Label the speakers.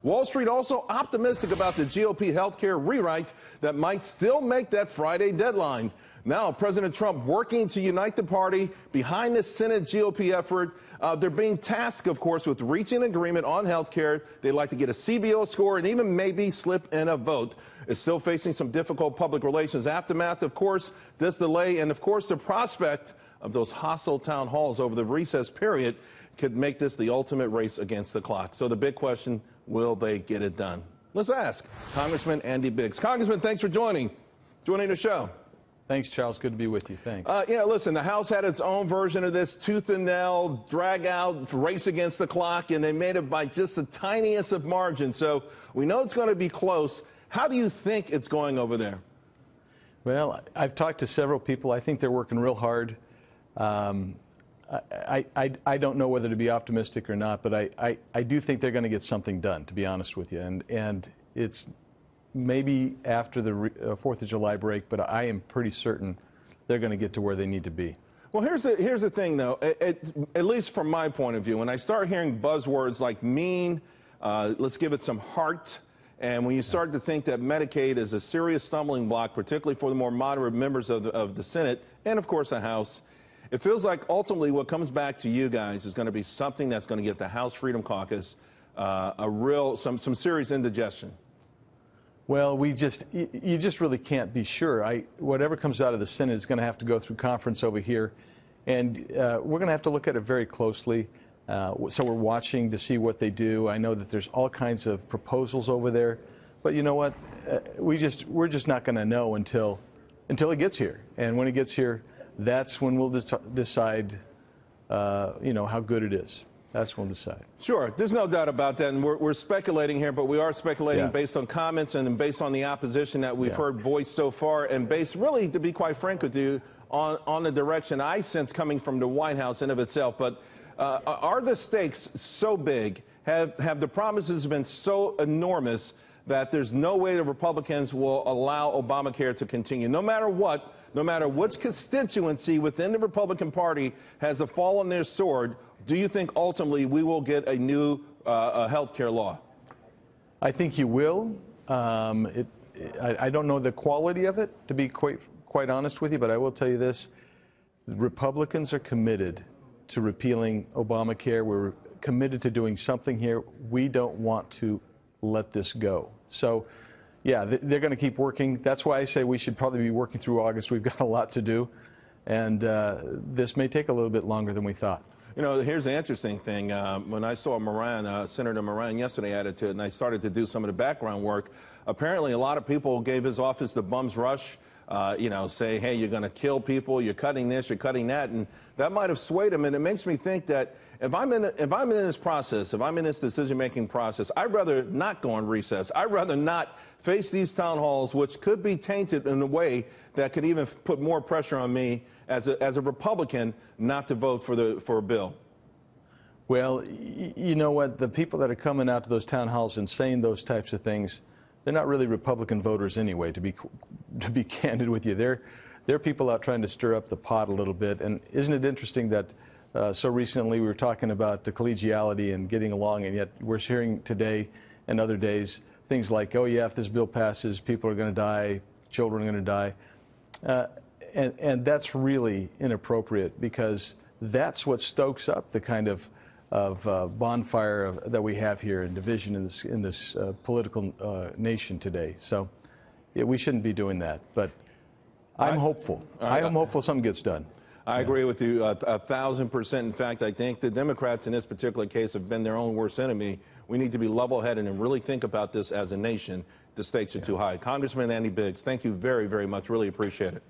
Speaker 1: Wall Street also optimistic about the GOP health care rewrite that might still make that Friday deadline. Now, President Trump working to unite the party behind the Senate GOP effort. They're being tasked, of course, with reaching an agreement on health care. They'd like to get a CBO score and even maybe slip in a vote. It's still facing some difficult public relations aftermath, of course, this delay, and, of course, the prospect of those hostile town halls over the recess period could make this the ultimate race against the clock. So the big question, will they get it done? Let's ask Congressman Andy Biggs. Congressman, thanks for joining the show.
Speaker 2: Thanks, Charles. Good to be with you. Thanks.
Speaker 1: Listen, the House had its own version of this tooth and nail, drag out, race against the clock, and they made it by just the tiniest of margins. So we know it's going to be close. How do you think it's going over there?
Speaker 2: Well, I've talked to several people. I think they're working real hard. I don't know whether to be optimistic or not, but I do think they're going to get something done, to be honest with you. And it's maybe after the 4th of July break, but I am pretty certain they're going to get to where they need to be.
Speaker 1: Well, here's the thing, though, at least from my point of view. When I start hearing buzzwords like mean, let's give it some heart, and when you start to think that Medicaid is a serious stumbling block, particularly for the more moderate members of the Senate and, of course, the House, it feels like ultimately what comes back to you guys is going to be something that's going to give the House Freedom Caucus some serious indigestion.
Speaker 2: Well, you just really can't be sure. Whatever comes out of the Senate is going to have to go through conference over here, and we're going to have to look at it very closely. So we're watching to see what they do. I know that there's all kinds of proposals over there, but you know what? We're just not going to know until it gets here, and when it gets here, that's when we'll decide, how good it is. That's when we'll decide.
Speaker 1: Sure, there's no doubt about that, and we're speculating here, but we are speculating based on comments and based on the opposition that we've heard voiced so far, and based really, to be quite frank with you, on the direction I sense coming from the White House in of itself. But are the stakes so big? Have the promises been so enormous that there's no way the Republicans will allow Obamacare to continue, no matter what? No matter which constituency within the Republican Party has a fall on their sword, do you think ultimately we will get a new health care law?
Speaker 2: I think you will. I don't know the quality of it, to be quite honest with you, but I will tell you this. The Republicans are committed to repealing Obamacare. We're committed to doing something here. We don't want to let this go. So, yeah, they're going to keep working. That's why I say we should probably be working through August. We've got a lot to do, and this may take a little bit longer than we thought.
Speaker 1: You know, here's the interesting thing. When I saw Senator Moran yesterday added to it, and I started to do some of the background work, apparently a lot of people gave his office the bum's rush, say, hey, you're going to kill people, you're cutting this, you're cutting that, and that might have swayed him. And it makes me think that if I'm in this process, if I'm in this decision-making process, I'd rather not go on recess. I'd rather not face these town halls, which could be tainted in a way that could even put more pressure on me as a Republican not to vote for a bill.
Speaker 2: Well, you know what? The people that are coming out to those town halls and saying those types of things, they're not really Republican voters anyway, to be candid with you. They're people out trying to stir up the pot a little bit. And isn't it interesting that so recently we were talking about the collegiality and getting along, and yet we're hearing today and other days things like, oh, yeah, if this bill passes, people are going to die, children are going to die. And that's really inappropriate, because that's what stokes up the kind of bonfire that we have here and division in this political nation today. So yeah, we shouldn't be doing that. But I'm hopeful. I'm hopeful something gets done.
Speaker 1: I agree with you 1,000%. In fact, I think the Democrats in this particular case have been their own worst enemy. We need to be level-headed and really think about this as a nation. The stakes are too high. Congressman Andy Biggs, thank you very, very much. Really appreciate it.